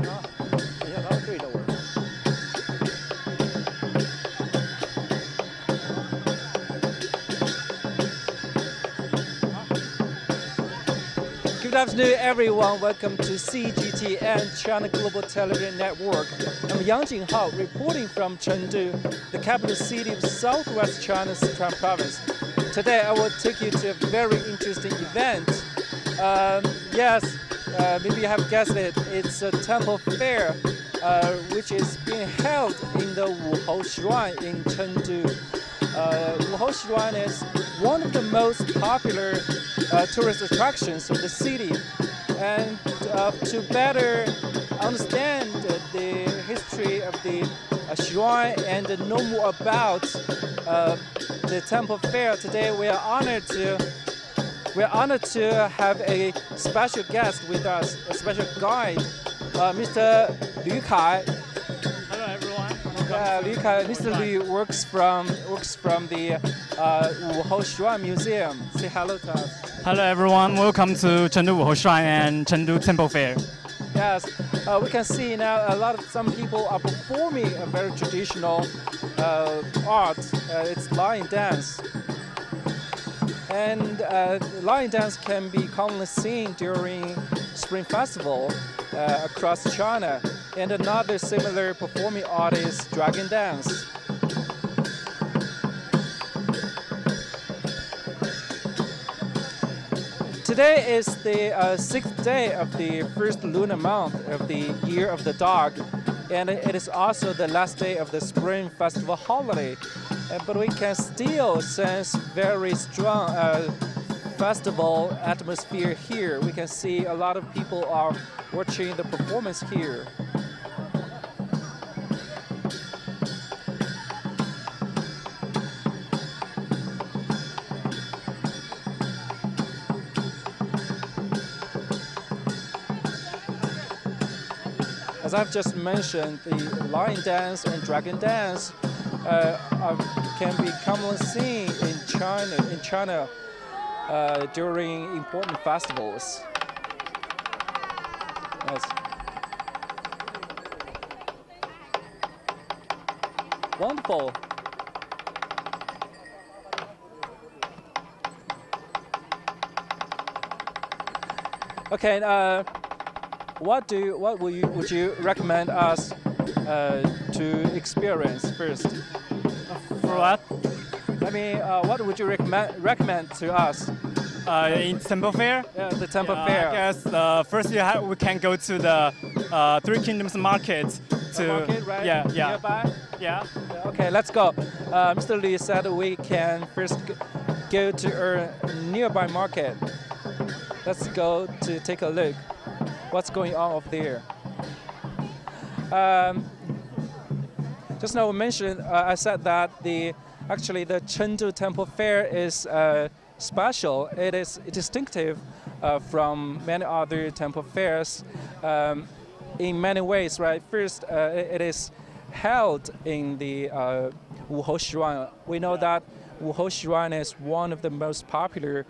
Good afternoon, everyone. Welcome to CGTN, China Global Television Network. I'm Yang Jinghao, reporting from Chengdu, the capital city of southwest China's Sichuan province. Today, I will take you to a very interesting event. Maybe you have guessed it. It's a temple fair, which is being held in the Wuhou Shrine in Chengdu. Wuhou Shrine is one of the most popular tourist attractions of the city. And to better understand the history of the shrine and know more about the temple fair, today we are honored to have a special guest with us, a special guide, Mr. Liu Kai. Hello, everyone. Liu Kai, Mr. Liu works from the Wuhou Shrine Museum. Say hello to us. Hello, everyone. Welcome to Chengdu Wuhou Shrine and Chengdu Temple Fair. Yes, we can see now some people are performing a very traditional art. It's lion dance. And lion dance can be commonly seen during Spring Festival across China. And another similar performing art is dragon dance. Today is the 6th day of the first lunar month of the Year of the Dog, and it is also the last day of the Spring Festival holiday. But we can still sense very strong festival atmosphere here. We can see a lot of people are watching the performance here. As I've just mentioned, the lion dance and dragon dance can be commonly seen in China during important festivals. Yes. Wonderful. Okay. What would you recommend us to experience first? For what? I mean, what would you recommend to us? In Temple Fair? Yeah, the Temple Fair. I guess first we can go to the Three Kingdoms Market. Market, right? Yeah. Nearby? Yeah. Okay, let's go. Mr. Li said we can first go to a nearby market. Let's go to take a look. What's going on over there? Just now we mentioned, I said that the Chengdu Temple Fair is special. It is distinctive from many other temple fairs in many ways, right? First, it is held in the Wuhou Shrine. We know that Wuhou Shrine is one of the most popular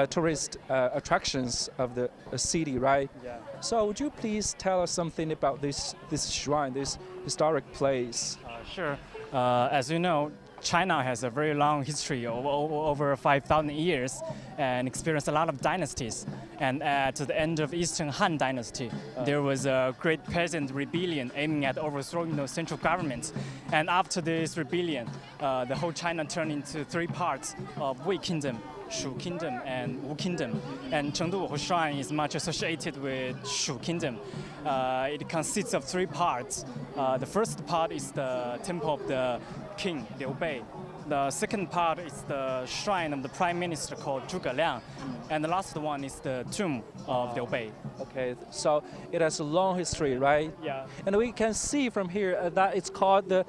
tourist attractions of the city, right? Yeah. So would you please tell us something about this shrine, this historic place? Sure. As you know, China has a very long history of over 5,000 years and experienced a lot of dynasties. And at the end of Eastern Han Dynasty, there was a great peasant rebellion aiming at overthrowing the central government. And after this rebellion, the whole China turned into three parts of Wei Kingdom, Shu Kingdom, and Wu Kingdom. And Chengdu Wuhou Shrine is much associated with Shu Kingdom. It consists of three parts. The first part is the temple of the king, Liu Bei. The second part is the shrine of the prime minister called Zhuge Liang. And the last one is the tomb of Liu Bei. Okay, so it has a long history, right? Yeah. And we can see from here that it's called the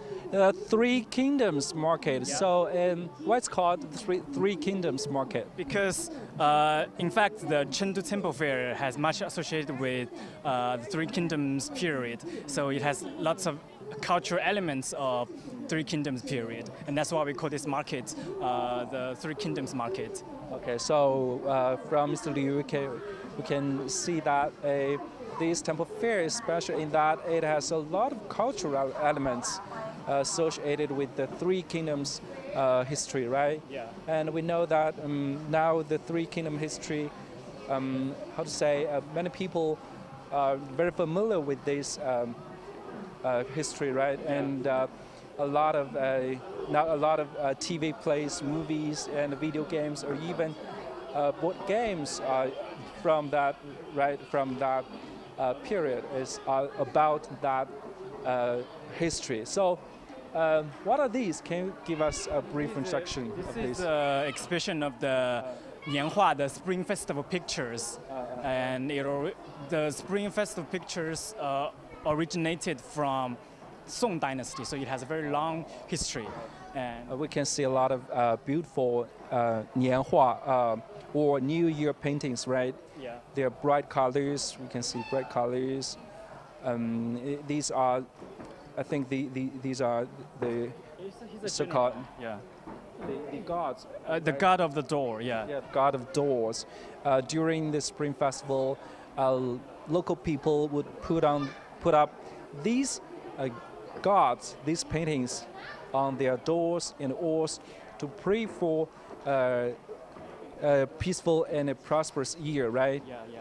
Three Kingdoms Market. Yeah. So why it's called the Three Kingdoms Market? Because, in fact, the Chengdu Temple Fair has much associated with the Three Kingdoms period. So it has lots of cultural elements of Three Kingdoms period. And that's why we call this market the Three Kingdoms Market. Okay, so from Mr. Liu, we can see that this temple fair is special in that it has a lot of cultural elements associated with the Three Kingdoms history, right? Yeah. And we know that now the Three Kingdom history, how to say, many people are very familiar with this history, right? Yeah. And a lot of now a lot of TV plays, movies, and video games, or even board games from that period is about that history. So, what are these? Can you give us a brief introduction of This is this? the exhibition of the Nianhua, the Spring Festival pictures, and the Spring Festival pictures originated from Song Dynasty, so it has a very long history. And We can see a lot of beautiful Nianhua or New Year paintings, right? yeah, They're bright colors. We can see bright colors. These are, I think, these are the so-called yeah, the gods. the god of the door, yeah. Yeah, god of doors. During the Spring Festival, local people would put up these gods, these paintings, on their doors and walls to pray for a peaceful and a prosperous year, right? Yeah, yeah.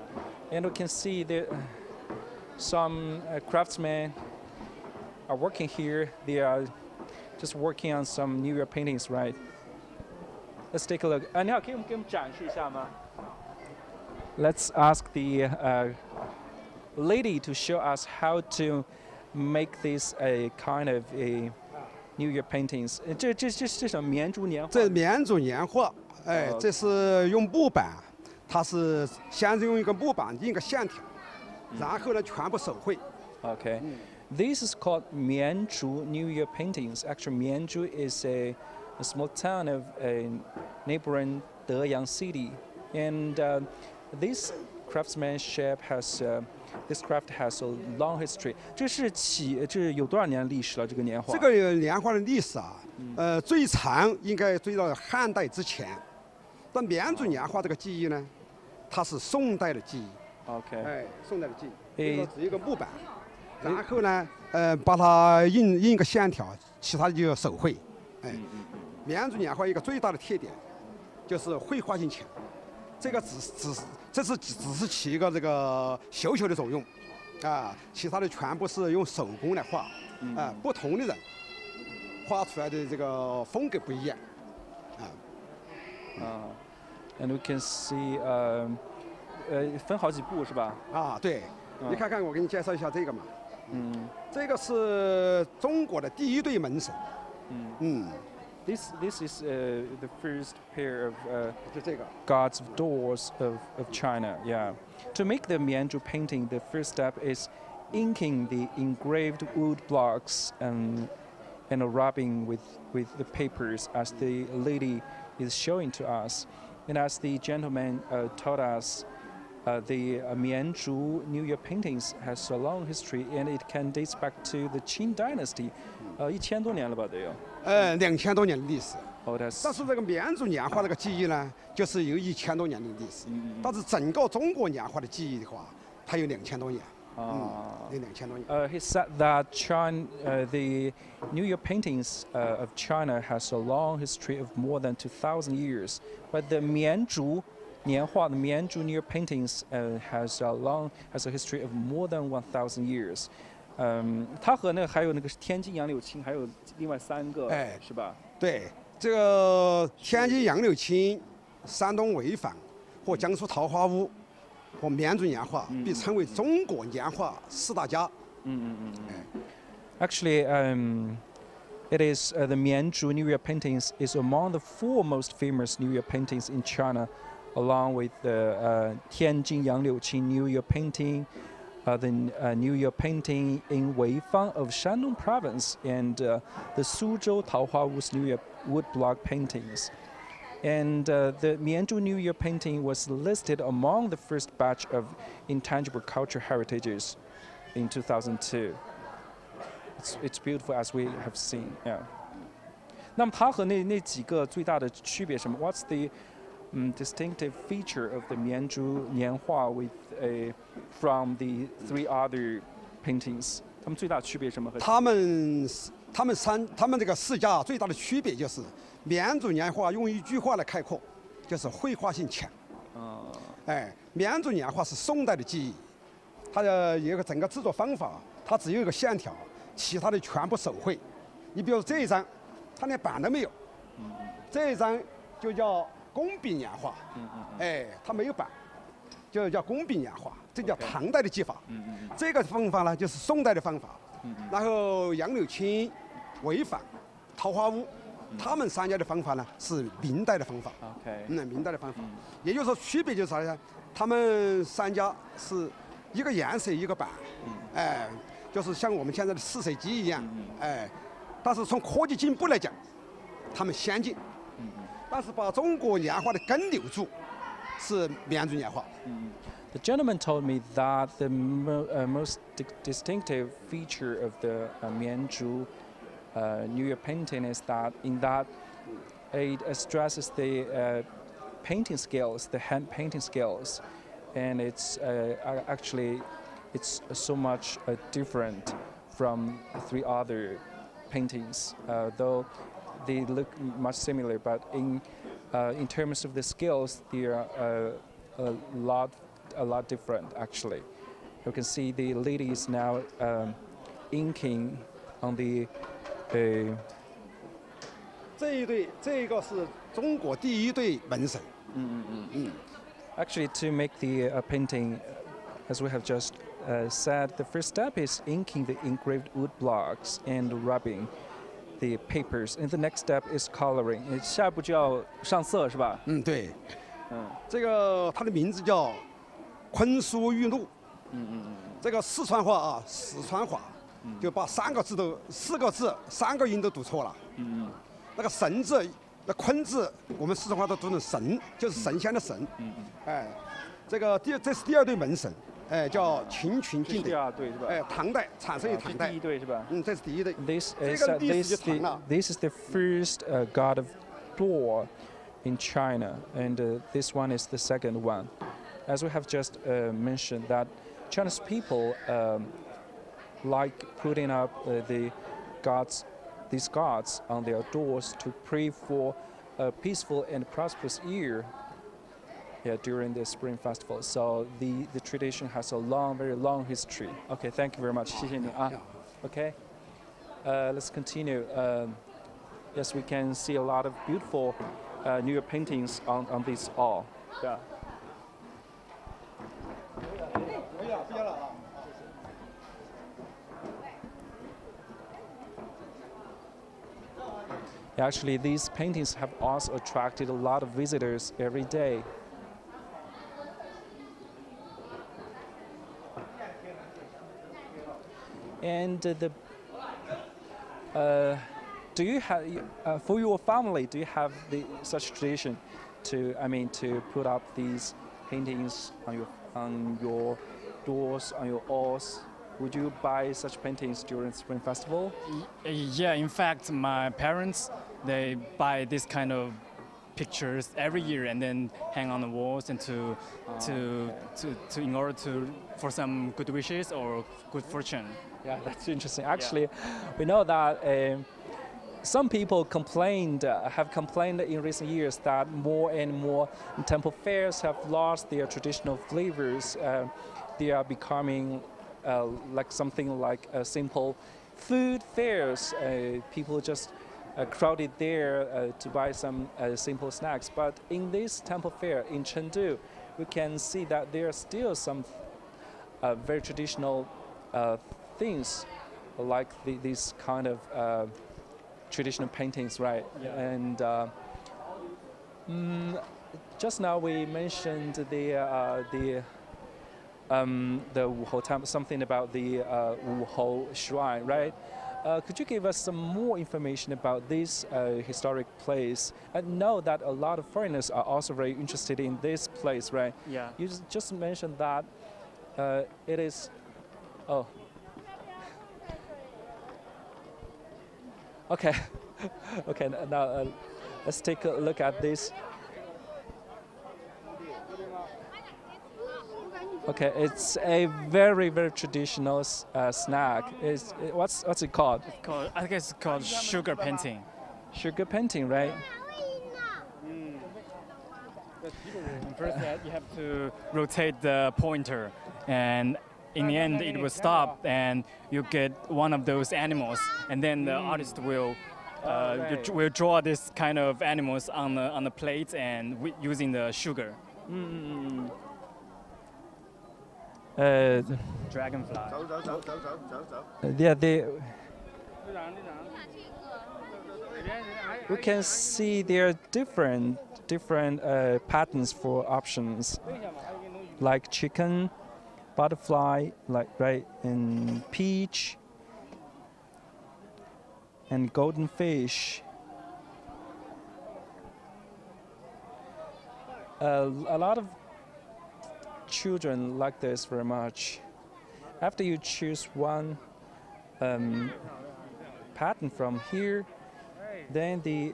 And we can see that some craftsmen are working here. They are just working on some New Year paintings, right? Let's take a look. 你好，可以给我们展示一下吗？ Let's ask the lady to show us how to make this a kind of a New Year paintings. 这什么绵竹年画？这绵竹年画，哎，这是用木板，它是先是用一个木板印个线条，然后呢全部手绘。 Okay. This is called Mianzhu New Year paintings. Actually, Mianzhu is a small town of a neighboring Deyang city, and this craftsmanship has this craft has a long history. 这有多少年历史了？这个年画？这个年画的历史啊，最长应该追到汉代之前，但绵竹年画这个技艺呢，它是宋代的技艺。 OK. 哎，宋代的技艺，诶是一个木板，然后呢，把它印个线条，其他的就手绘。哎，绵竹年画一个最大的特点就是绘画性强，这个只是起一个这个小小的作用，啊，其他的全部是用手工来画，啊，不同的人画出来的这个风格不一样，啊。And we can see 分好几步是吧？啊，对，你看看，我给你介绍一下这个嘛。这个是中国的第一对门神。This is the first pair of 就这个。 gods of doors of China. Yeah. To make the Mianzhu painting, the first step is inking the engraved wood blocks and rubbing with the papers, as the lady is showing to us. And as the gentleman told us, the Mianzhu New Year paintings has a long history, and it can date back to the Qing dynasty. 1000多年了吧，得有。 2000多年的历史。 Oh, that's 但是这个绵竹年画这个技艺呢，就是有1000多年的历史。但是整个中国年画的技艺的话，它有2000多年。有2000多年。He said that the New Year paintings of China has a long history of more than 2,000 years, but the Mianzhu 年画 the Mianzhu New Year paintings has a history of more than 1,000 years. 它和还有那个天津杨柳青还有另外3个，是吧？对，这个天津杨柳青、山东潍坊和江苏桃花坞和绵竹年画被称为中国年画4大家。Actually, it is the Mianzhu New Year paintings is among the 4 most famous New Year paintings in China, along with the Tianjin Yangliuqing New Year painting, the New Year painting in Weifang of Shandong province, and the Suzhou Taohuawu's New Year woodblock paintings. And the Mianzhu New Year painting was listed among the first batch of intangible cultural heritages in 2002. It's beautiful as we have seen. Yeah. 那么它和那几个最大的区别什么？What's the distinctive feature of the Mianzhu Nianhua with from the 3 other paintings? 它们最大的区别是什么？他们这个4家最大的区别就是，绵竹年画用一句话来概括，就是绘画性强。绵竹年画是宋代的技艺，它的一个整个制作方法，它只有一个线条，其他的全部手绘。你比如这一张，它连板都没有。这一张就叫工笔年画。它没有板，就叫工笔年画，这叫唐代的技法。这个方法呢，就是宋代的方法。然后杨柳青、潍坊、桃花坞，他们3家的方法呢是明代的方法。明代的方法，也就是说区别就是啥呢？他们3家是一个颜色一个板，就是像我们现在的4色机一样，但是从科技进步来讲，他们先进，但是把中国年画的根留住，是绵竹年画。The gentleman told me that the most distinctive feature of the Mianzhu New Year painting is that it stresses the painting skills, the hand painting skills, and it's actually so much different from 3 other paintings, though they look much similar. But in terms of the skills, they are a lot different actually. You can see the ladies now inking on the 这个是中国第1对门神。Actually, to make the painting, as we have just said, the first step is inking the engraved wood blocks and rubbing the papers, and the next step is coloring. 下一步就要上色是吧？对。这个它的名字叫昆书玉露。这个四川话啊，四川话就把4个字3个音都读错了。那个神字，那昆字，我们四川话都读成神，就是神仙的神。这是第2对门神，叫秦群进的。第2对是吧？唐代产生于唐代。第1对是吧？这是第1对。This is the first god of door in China, and this one is the second one. As we have just mentioned, that Chinese people like putting up these gods on their doors to pray for a peaceful and prosperous year. During the Spring Festival, so the tradition has a very long history. Okay, thank you very much. 谢谢你啊。Okay, let's continue. Yes, we can see a lot of beautiful New Year paintings on this all. Yeah. Actually, these paintings have also attracted a lot of visitors every day. And do you have for your family? Do you have such tradition to put up these paintings on your doors, on your walls? Would you buy such paintings during Spring Festival? Yeah, in fact, my parents, they buy this kind of pictures every year and then hang on the walls and in order for some good wishes or good fortune. Yeah, that's interesting. Actually, we know that some people have complained in recent years that more and more temple fairs have lost their traditional flavors. They are becoming like something like simple food fairs. People just crowded there to buy some simple snacks. But in this temple fair in Chengdu, we can see that there are still some very traditional things like these kind of traditional paintings, right? Yeah. And just now we mentioned the Wuhou temple, something about the Wuhou Shrine, right? Could you give us some more information about this historic place? I know that a lot of foreigners are also very interested in this place, right? Yeah. You just mentioned that it is. Oh. Okay. Okay. Now let's take a look at this. Okay, it's a very traditional snack. What's it called? I guess it's called sugar painting. Sugar painting, right? And first, you have to rotate the pointer, and in the end, it will stop, and you get one of those animals, and then the artist will draw this kind of animals on the plate and using the sugar. Dragonfly. Yeah, we can see there are different patterns for options, like chicken, butterfly, like right, and peach, and golden fish. A lot of children like this very much. After you choose one pattern from here, then the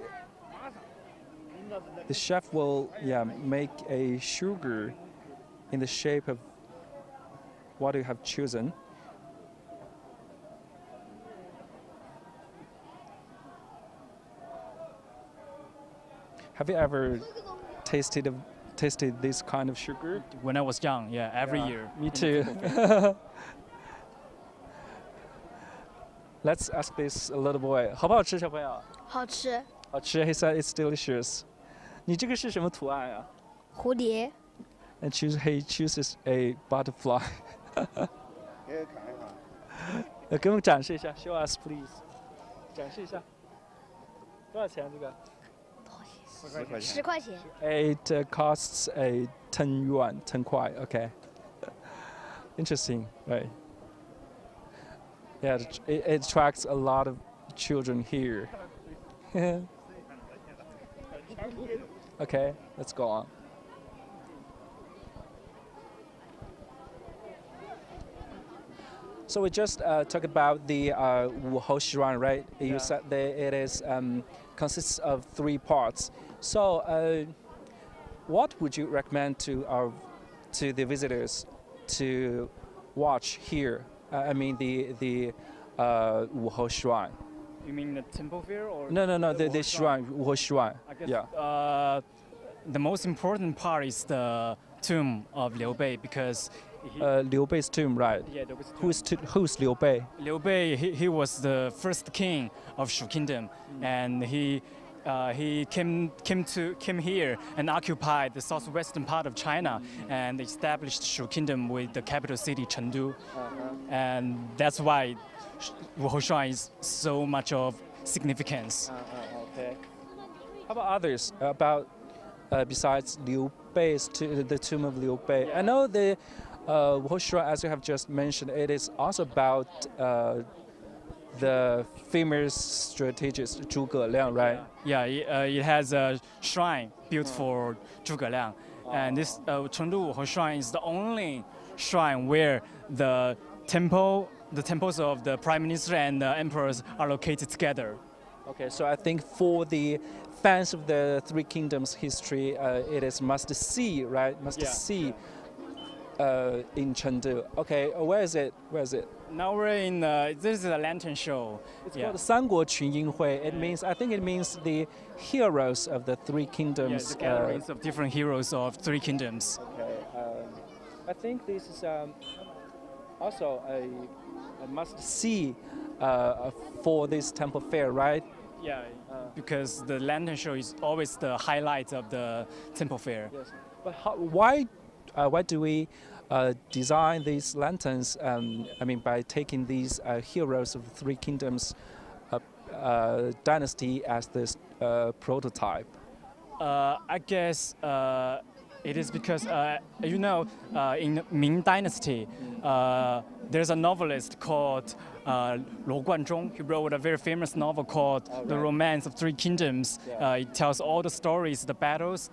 chef will make a sugar in the shape of what you have chosen. Have you ever tasted this kind of sugar? When I was young, yeah, every year. Me too. Let's ask this little boy. 好不好吃，小朋友？好吃。好吃。He said it's delicious. 你这个是什么图案啊？蝴蝶。And he chooses a butterfly. 给我们展示一下 ，Show us please. 展示一下。多少钱这个？10块钱。It costs a 10 yuan, 10 kuai. Okay. Interesting, right? Yeah, it attracts a lot of children here. Okay, let's go on. So we just talked about the Wuhou Shrine, right? You said that it is consists of 3 parts. So, what would you recommend to the visitors to watch here? I mean the Wuhou Shrine. You mean the temple fair or? No, the shrine, Wuhou Shrine. I guess, the most important part is the tomb of Liu Bei because. Liu Bei's tomb, right? Yeah, Liu Bei's Who's Liu Bei? Liu Bei, he was the first king of Shu Kingdom, and he came here and occupied the southwestern part of China and established Shu Kingdom with the capital city Chengdu, and that's why Wuhou Shrine is so much of significance. Okay. How about others? Besides Liu Bei's the tomb of Liu Bei, I know the Wuhou Shrine, as you have just mentioned, it is also about the famous strategist Zhuge Liang, right? Yeah, it has a shrine built for Zhuge Liang, and this Chengdu Wuhou Shrine is the only shrine where the temples of the prime minister and the emperors are located together. Okay, so I think for the fans of the Three Kingdoms history, it is must see, right? Must see. In Chengdu. Okay, where is it? Now we're in, this is a lantern show. It's called 三国群英会. I think it means the heroes of the Three Kingdoms. Yeah, the gatherings of different heroes of Three Kingdoms. Okay, I think this is also a must-see for this temple fair, right? Yeah, because the lantern show is always the highlight of the temple fair. Yes. But why do we design these lanterns? I mean, by taking these heroes of the Three Kingdoms dynasty as this prototype. I guess it is because in Ming Dynasty, there's a novelist called Luo Guanzhong. He wrote a very famous novel called The Romance of Three Kingdoms. It tells all the stories, the battles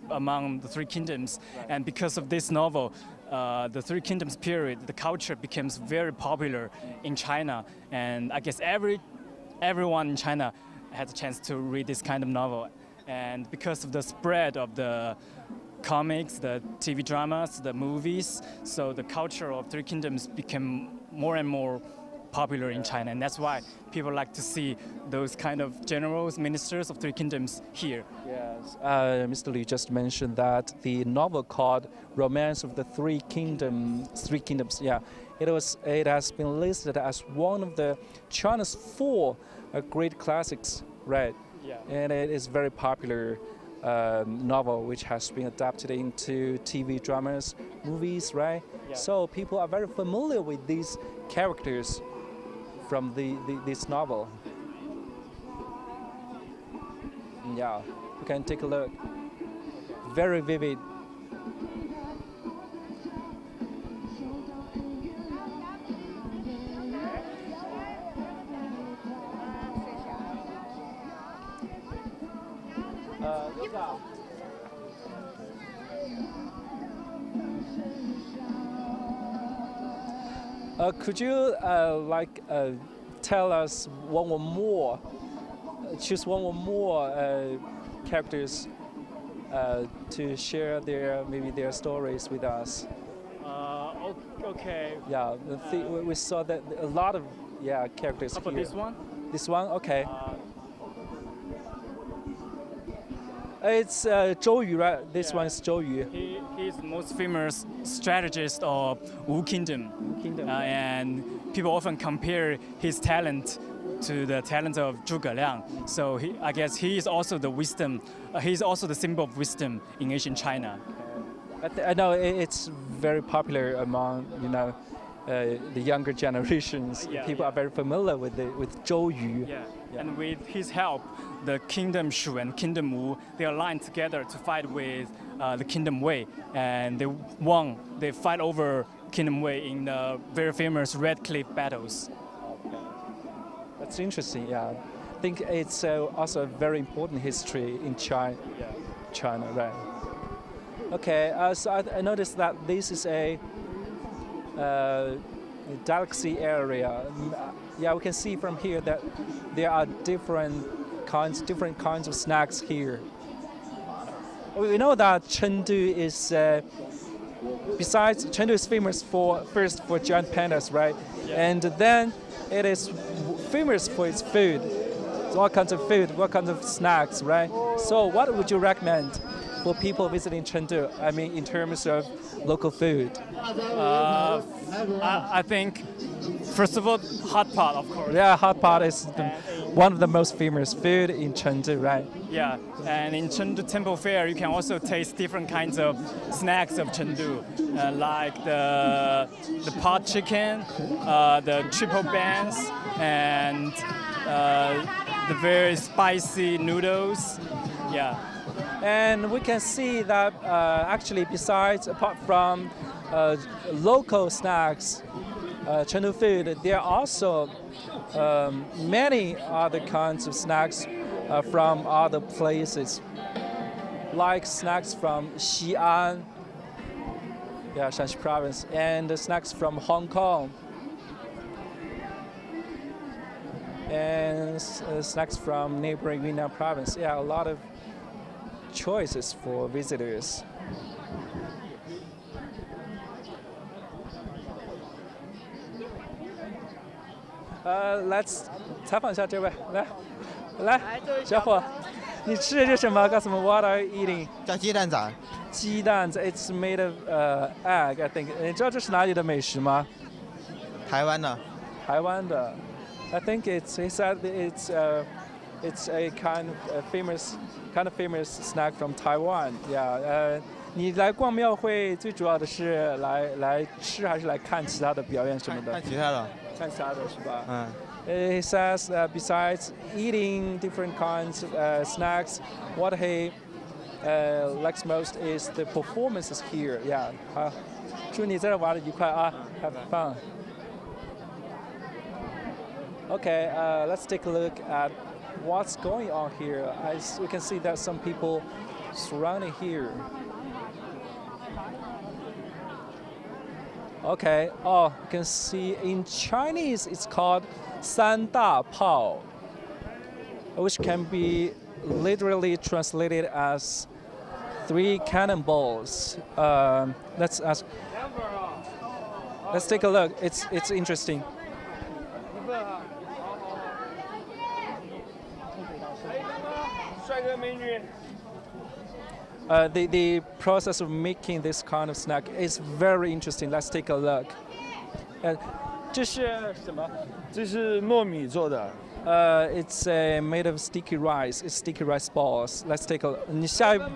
among the Three Kingdoms, and because of this novel, the Three Kingdoms period, the culture becomes very popular in China, and I guess everyone in China has a chance to read this kind of novel, and because of the spread of the comics, the TV dramas, the movies. So the culture of Three Kingdoms became more and more popular in China, and that's why people like to see those kind of generals, ministers of Three Kingdoms here. Yes, Mr. Liu just mentioned that the novel called Romance of the Three Kingdoms. Yeah, it has been listed as one of the China's 4 great classics, right? Yeah. And it is very popular novel which has been adapted into TV dramas, movies, right? Yeah. So people are very familiar with these characters from this novel. Yeah, you can take a look. Very vivid. Could you tell us one or more, choose one or more characters to share their stories with us? Okay. Yeah, we saw that a lot of characters How about here. this one? This one, okay. It's Zhou Yu, right? This one is Zhou Yu. He's the most famous strategist of Wu Kingdom. And people often compare his talent to the talent of Zhuge Liang. So I guess he is also the wisdom. He's also the symbol of wisdom in ancient China. I know it's very popular among the younger generations. People are very familiar with Zhou Yu. Yeah. And with his help, the Kingdom Shu and Kingdom Wu, they aligned together to fight with the Kingdom Wei, and they won. They fight over Kingdom Wei in the very famous Red Cliff battles. That's interesting. Yeah, I think it's also a very important history in China. China, right? Okay, so I noticed that this is a galaxy area. Yeah, we can see from here that there are different kinds of snacks here. We know that Chengdu is, besides Chengdu is famous for giant pandas, right? Yeah. And then it is famous for its food. So all kinds of food, what kinds of snacks, right? So what would you recommend for people visiting Chengdu? I mean, in terms of local food. I think, first of all, hot pot, of course. Yeah, hot pot is one of the most famous food in Chengdu, right? Yeah, and in Chengdu Temple Fair, you can also taste different kinds of snacks of Chengdu, like the pot chicken, the triple bands, and the very spicy noodles. Yeah. And we can see that actually, apart from local snacks, Chengdu food, there are also many other kinds of snacks from other places, like snacks from Xi'an, Shanxi province, and snacks from Hong Kong, and snacks from neighboring Yunnan province. Yeah, a lot of choices for visitors. Let's 采访一下这位，来，小伙，你吃的是什么？告诉我们 ，What are you eating？ 叫鸡蛋仔。鸡蛋仔 ，It's made of egg, I think. 你知道这是哪里的美食吗？台湾的。台湾的 ，I think he said it's a kind of famous snack from Taiwan. Yeah. 你来逛庙会最主要的是来吃还是来看其他的表演什么的？看其他的。看其他的是吧？嗯。He says besides eating different kinds of snacks, what he likes most is the performances here. Yeah. 好，祝你在这玩的愉快啊 ！Have fun. Okay, let's take a look at what's going on here. We can see that some people surrounding here. Okay, you can see in Chinese it's called 三大炮, which can be literally translated as 3 cannonballs. Let's ask. Let's take a look. It's interesting. The process of making this kind of snack is very interesting. Let's take a look. 这是什么？这是糯米做的。It's made of sticky rice. It's sticky rice balls. Let's take a look. 你下一步。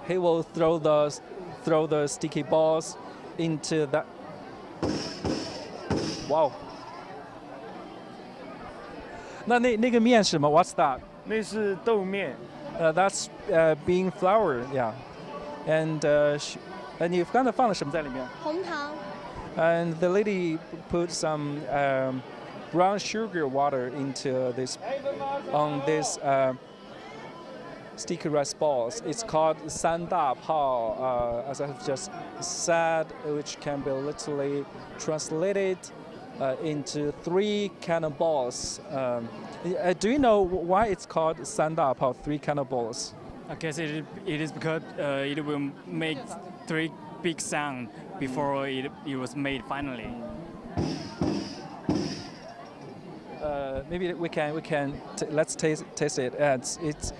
He will throw the sticky balls into that. Wow. 那个面是什么 ？What's that? 那是豆面。That's bean flour, yeah. And 你刚才放了什么在里面？红糖。And the lady put some brown sugar water into this sticky rice balls. It's called 三大炮, as I've just said, which can be literally translated into 3 cannonballs. Do you know why it's called 三大炮, 3 cannonballs? I guess it is because it will make 3 big sound before it was made finally. Maybe let's taste it. It's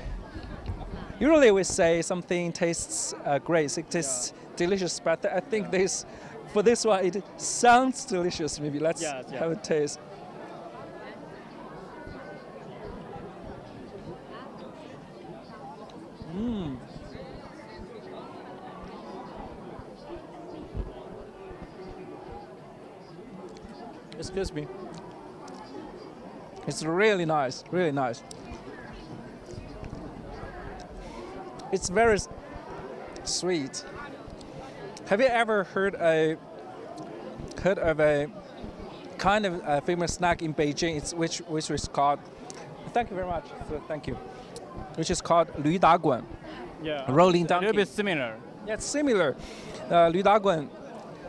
usually we say something tastes great, it tastes delicious, but I think for this one it sounds delicious. Maybe let's have a taste. Excuse me. It's really nice, really nice. It's very sweet. Have you ever heard of a kind of famous snack in Beijing? Which is called. Thank you very much. Thank you. Which is called Liu Guan. Yeah. Rolling donkey. A little bit similar. Yeah, it's similar. Liu Guan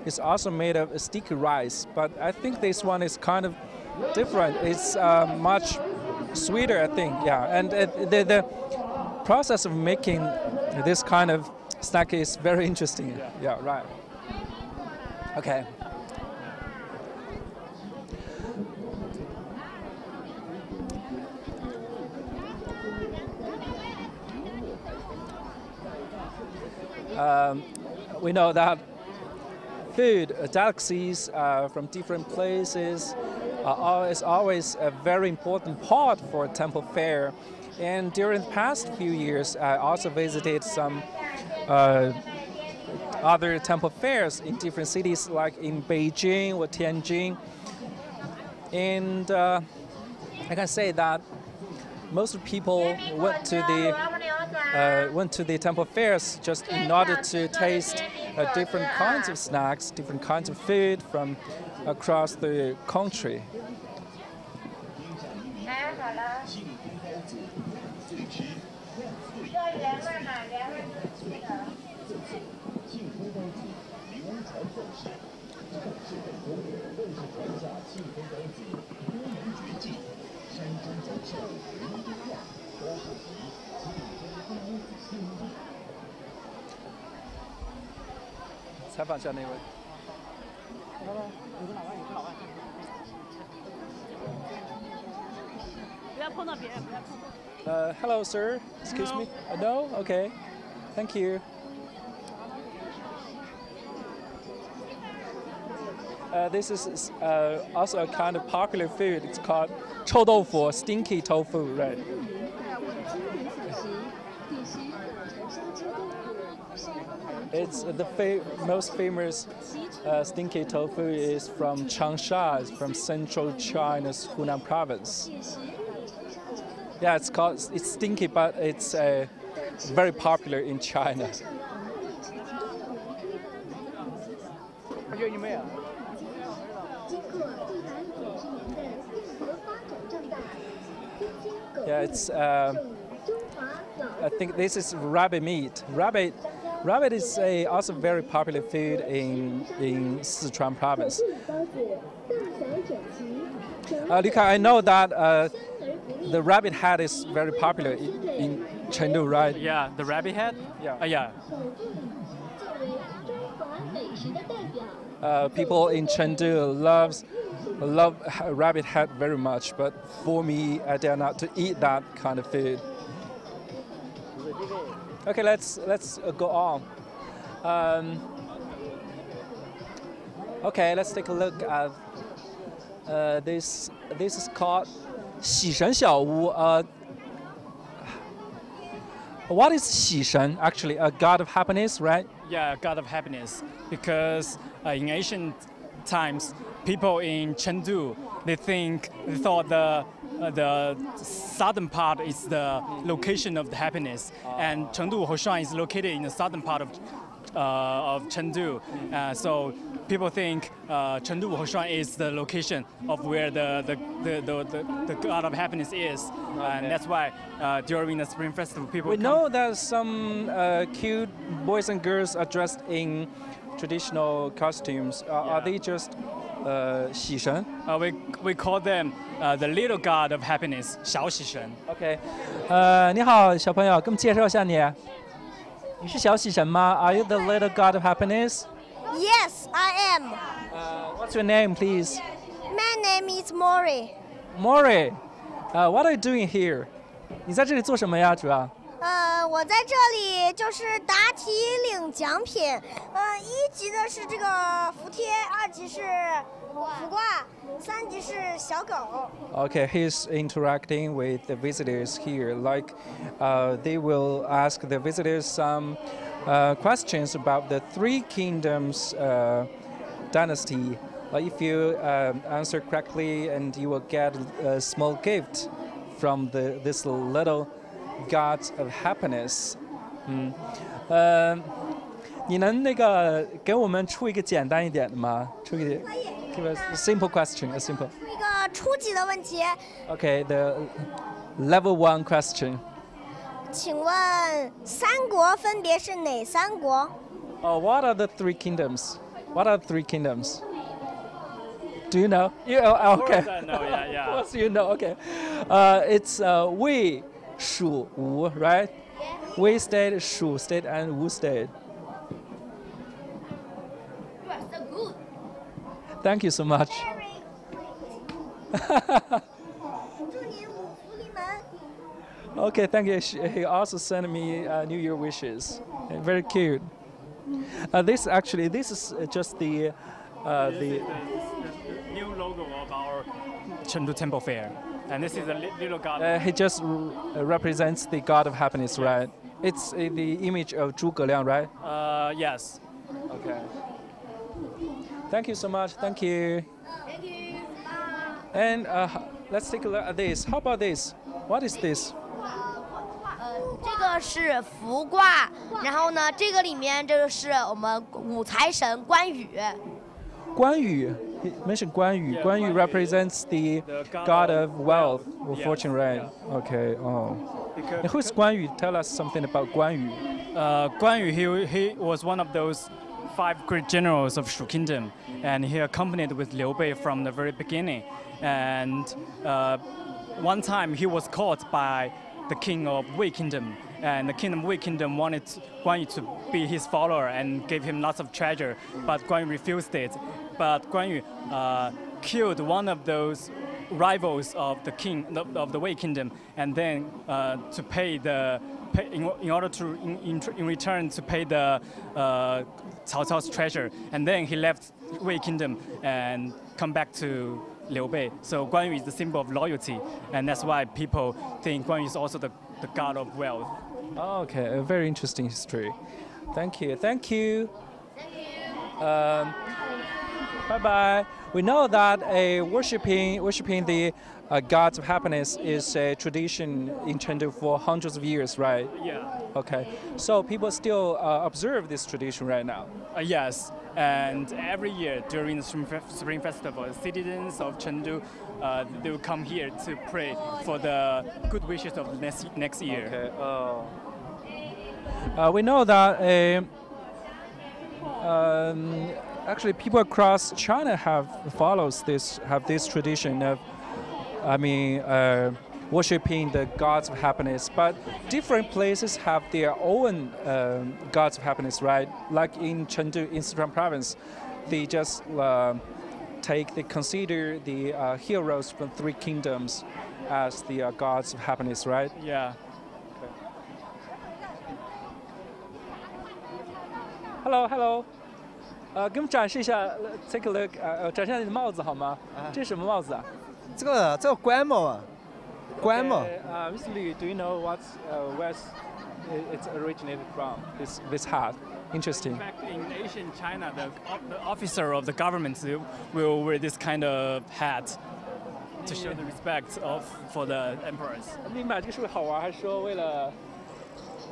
is also made of sticky rice, but I think this one is kind of different. It's much sweeter, I think. Yeah, and the process of making this kind of snack is very interesting. Yeah, right. Okay. We know that food, delicacies from different places is always a very important part for a temple fair. And during the past few years, I also visited some other temple fairs in different cities, like in Beijing or Tianjin. And I can say that most people went to the temple fairs just in order to taste different kinds of snacks, different kinds of food from across the country. Hello, sir. Excuse me. No? Okay. Thank you. This is also a kind of popular food. It's called 臭豆腐, stinky tofu, right? It's the most famous stinky tofu is from Changsha, it's from central China's Hunan province. Yeah, it's stinky, but it's very popular in China. Yeah, it's. I think this is rabbit meat. Rabbit is also very popular food in Sichuan province. Lika, I know that the rabbit hat is very popular in Chengdu, right? Yeah, the rabbit head. Yeah. Yeah. People in Chengdu love rabbit head very much, but for me, I dare not to eat that kind of food. Okay, let's go on. Okay, let's take a look at this. This is called 喜神小屋. What is 喜神? Actually, a god of happiness, right? Yeah, God of Happiness. Because in ancient times, people in Chengdu, they thought the southern part is the location of the happiness, and Chengdu Wuhou Shrine is located in the southern part of Chengdu. So people think Chengdu Wuhou Shrine is the location of where the God of Happiness is, and that's why during the Spring Festival, people. We know that some cute boys and girls are dressed in traditional costumes. Are they just 喜神? We call them the little God of Happiness, 小喜神. OK，你好，小朋友，给我们介绍一下你。你是小喜神吗 ？Are you the little god of happiness? Yes, I am. What's your name, please? My name is Mori. Mori. What are you doing here? 你在这里做什么呀？主要？我在这里就是答题领奖品。一级的是这个福贴，2级是福挂，3级是小狗。Okay, he's interacting with the visitors here. Like, they will ask the visitors some questions about the Three Kingdoms dynasty. If you answer correctly, and you will get a small gift from this little Gods of Happiness. 你能那个给我们出一个简单一点的吗？出一个 Give us a simple question, a simple. 一个初级的问题， Okay, the level 1 question. 请问三国分别是哪3国？ What are the Three Kingdoms? What are the Three Kingdoms? Do you know? You, okay. Of course I know, yeah. Of course you know. Okay. It's Wei, Shu, Wu, right? Wei State, Shu State, and Wu State. You are so good. Thank you so much. 祝您五福临门。 Okay, thank you. He also sent me New Year wishes. Very cute. This is just the new logo of our Chengdu Temple Fair, and this is a little god. he just represents the God of Happiness, right? It's the image of Zhuge Liang, right? Yes. Okay. Thank you so much. Thank you. Thank you. And let's take a look at this. How about this? What is this? 这个是福卦，然后呢，这个里面这个是我们五财神关羽。Guan Yu. He mentioned Guan Yu. Yeah, Guan Yu Guan Yu, represents the the god of wealth or Yes, fortune, right? yeah. Okay. Oh. Because, And who's Guan Yu? Tell us something about Guan Yu. Guan Yu, he was one of those 5 great generals of Shu Kingdom, and he accompanied with Liu Bei from the very beginning. And one time he was caught by the king of Wei Kingdom, and the king of Wei Kingdom wanted Guan Yu to be his follower and gave him lots of treasure, but Guan Yu refused it. But Guan Yu killed one of those rivals of the king of the Wei Kingdom, and then to pay the in order to in return to pay the Cao Cao's treasure, and then he left Wei Kingdom and come back to Liu Bei. So Guan Yu is the symbol of loyalty, and that's why people think Guan Yu is also the god of wealth. Oh, okay, a very interesting history. Thank you. Thank you. Bye bye. We know that worshiping the gods of happiness is a tradition in Chengdu for hundreds of years, right? Yeah. Okay. So people still observe this tradition right now. Yes, and every year during the Spring Festival, citizens of Chengdu they will come here to pray for the good wishes of the next year. Okay. We know that actually people across China have this tradition of, worshipping the gods of happiness. But different places have their own gods of happiness, right? Like in Chengdu, in Sichuan province, they just they consider the heroes from three kingdoms as the gods of happiness, right? Yeah. Hello. 给我们展示一下 ，take a look， 展示一下你的帽子好吗？这是什么帽子啊？这个官帽啊，官帽。Mr. Liu, do you know where it's originated from? This hat. Interesting. In fact, in ancient China, the officer of the government will wear this kind of hat to show the respect for the emperors. 你买这个是为好玩，还是说为了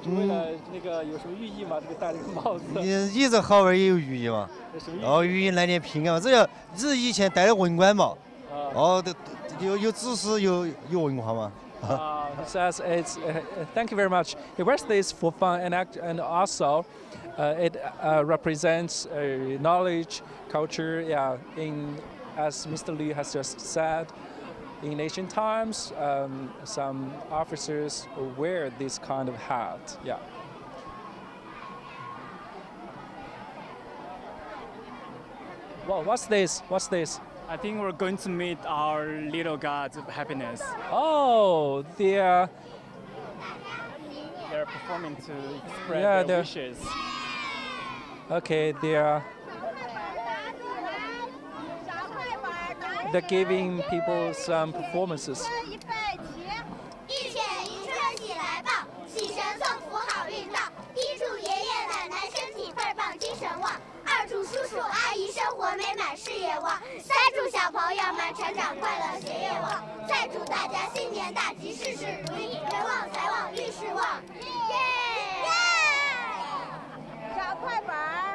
那个有什么寓意吗？这个戴这个帽子？你这好玩也有寓意嘛？哦，寓意来点平安嘛。这是以前戴的文官帽。哦，有知识有文化嘛。He says it's. Thank you very much. He wears this for fun and also. It represents knowledge, culture. Yeah, as Mr. Liu has just said, in ancient times, some officers wear this kind of hat. Yeah. Well, what's this? I think we're going to meet our little gods of happiness. Oh, they're performing to express their wishes. Okay, they're giving people some performances. 一切迎春喜来报，喜神送福好运到。一祝爷爷奶奶身体倍儿棒，精神旺；二祝叔叔阿姨生活美满，事业旺；三祝小朋友们成长快乐，学业旺；再祝大家新年大吉，事事如意，人旺财旺，运势旺。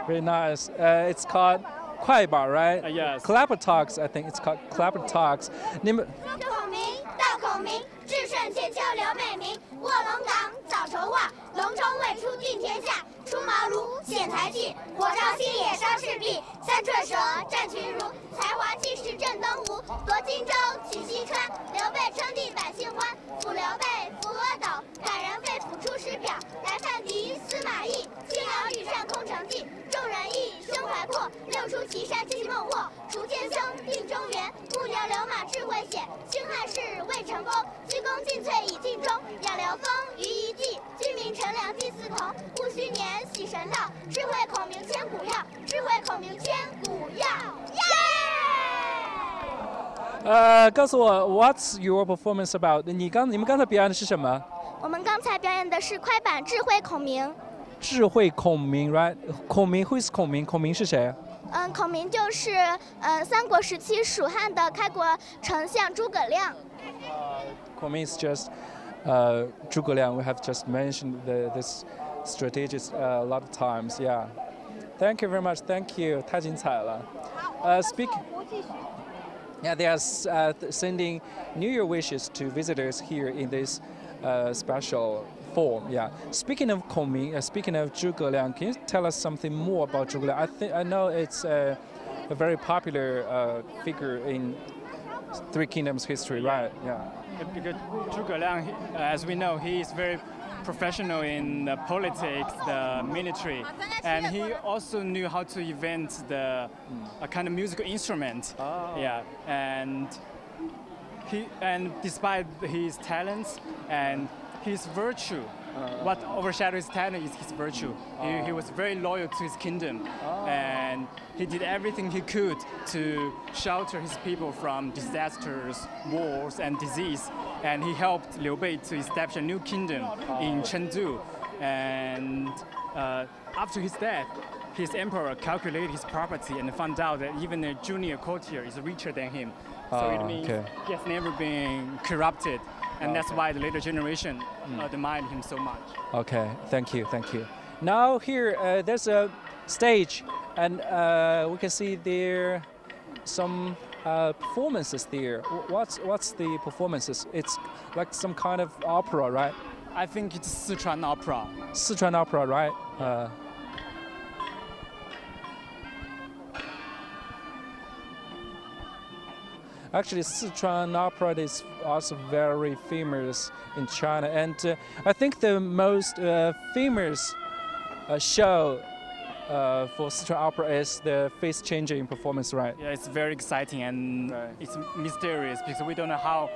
Very nice. It's called 快板, right? Yes. Clapper Talks, I think it's called Clapper Talks. 你们孔明到孔明，至顺千秋留美名。卧龙岗早筹划，隆中未出定天下。出茅庐显才气，火烧新野烧赤壁。三寸舌战群儒，才华气势震东吴。夺荆州取西川，刘备称帝百姓欢。抚刘备扶阿斗，感人肺腑出师表。来犯敌司马懿，轻徭羽扇空城计。众人义胸怀阔，六出祁山惊梦惑。除剑僧定中原，木牛流马智慧显。兴汉事未成功，鞠躬尽瘁已尽忠。养刘封于一骑，君民乘凉祭祀同。戊戌年喜神到，智慧孔明千古要，智慧孔明千古要。告诉我 ，What's your performance about？ 你们刚才表演的是什么？我们刚才表演的是快板智慧孔明。智慧孔明 ，right？ 孔明 ，Who is 孔明？孔明是谁？孔明就是三国时期蜀汉的开国丞相诸葛亮。孔明 is just Zhuge Liang. We have just mentioned this strategist a lot of times. Yeah. Thank you very much. Thank you. 太精彩了。Yeah, they are sending New Year wishes to visitors here in this special form. Yeah. Speaking of Kongming, speaking of Zhuge Liang, can you tell us something more about Zhuge Liang? I know it's a very popular figure in Three Kingdoms history, right? Yeah. Because Zhuge Liang, as we know, he is very professional in the politics, the military, and he also knew how to invent a kind of musical instrument. Oh. Yeah, and despite his talents and his virtue, what overshadows his talent is his virtue. He was very loyal to his kingdom, and he did everything he could to shelter his people from disasters, wars, and disease. And he helped Liu Bei to establish a new kingdom in Chengdu. And after his death, his emperor calculated his property and found out that even a junior courtier is richer than him. So it means he has never been corrupted. And that's why the later generation admired him so much. Okay, thank you. Now here, there's a stage, and we can see there some performances there. What's the performances? It's like some kind of opera, right? I think it's Sichuan opera. Sichuan opera, right? Actually, Sichuan opera is also very famous in China, and I think the most famous show for Sichuan opera is the face-changing performance, right? Yeah, it's very exciting and it's mysterious because we don't know how.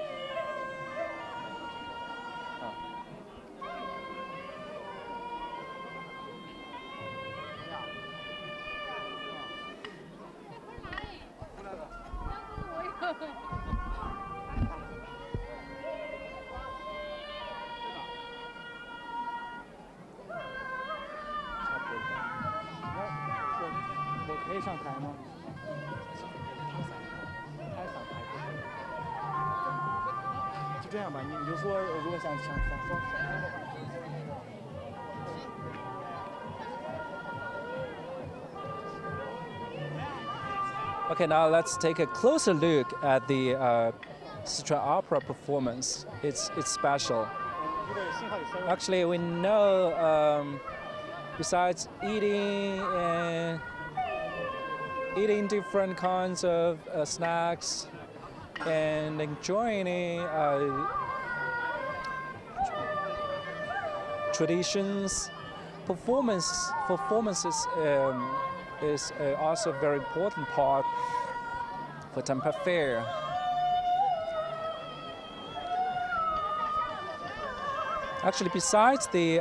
Okay, now let's take a closer look at the Sichuan opera performance. It's special. Actually, we know besides eating different kinds of snacks and enjoying traditions, performances is also a very important part for Temple Fair. Actually, besides the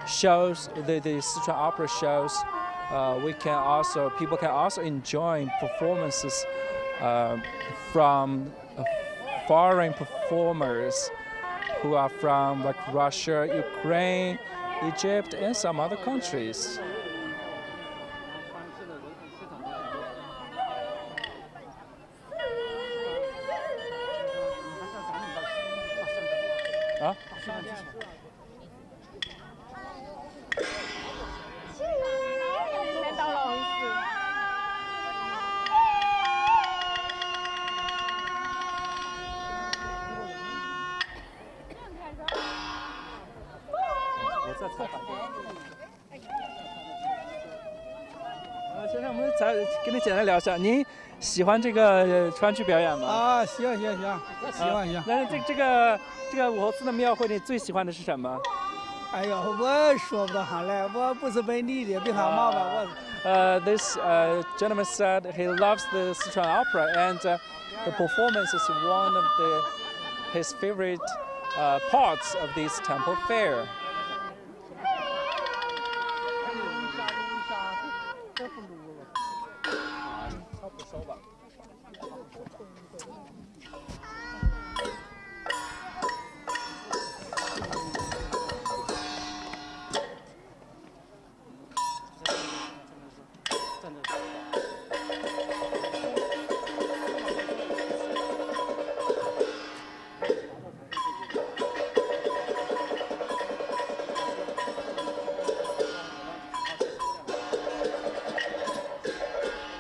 shows, the Sichuan opera shows, people can also enjoy performances from foreign performers who are from like Russia, Ukraine, Egypt, and some other countries. Huh?先生，我们跟你简单聊一下，您喜欢这个川剧表演吗？啊，行，喜欢。那这个武侯祠的庙会，你最喜欢的是什么？哎呦，我说不到上来，我不是本地的，没他妈吧，我。This gentleman said he loves the Sichuan opera, and the performance is one of his favorite parts of this temple fair.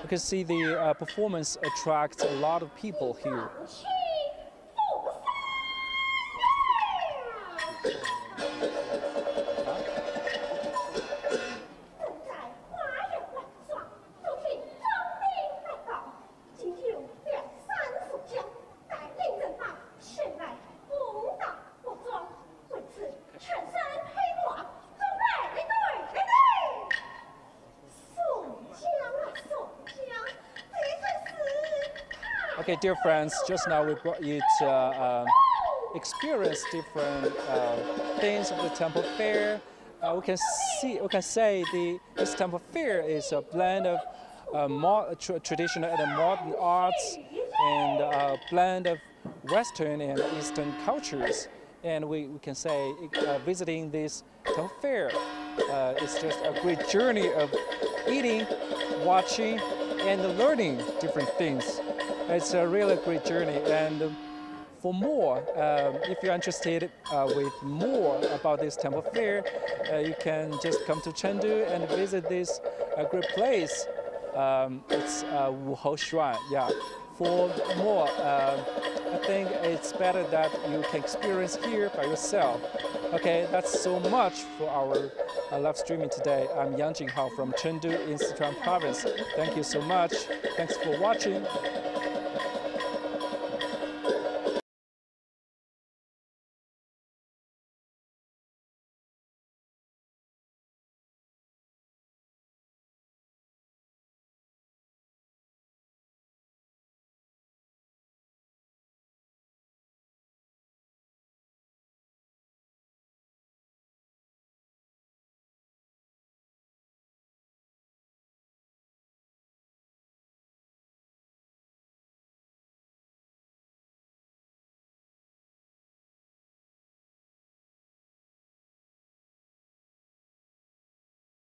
You can see the performance attracts a lot of people here. Okay, dear friends, just now we brought you to experience different things of the temple fair. We can say this temple fair is a blend of traditional and modern arts and a blend of Western and Eastern cultures. And we can say visiting this temple fair is just a great journey of eating, watching, and learning different things. It's a really great journey, and for more, if you're interested with more about this temple fair, you can just come to Chengdu and visit this great place. It's Wuhou Shrine. Yeah. For more, I think it's better that you can experience here by yourself. Okay, that's so much for our live streaming today. I'm Yang Jinghao from Chengdu in Sichuan province. Thank you so much. Thanks for watching.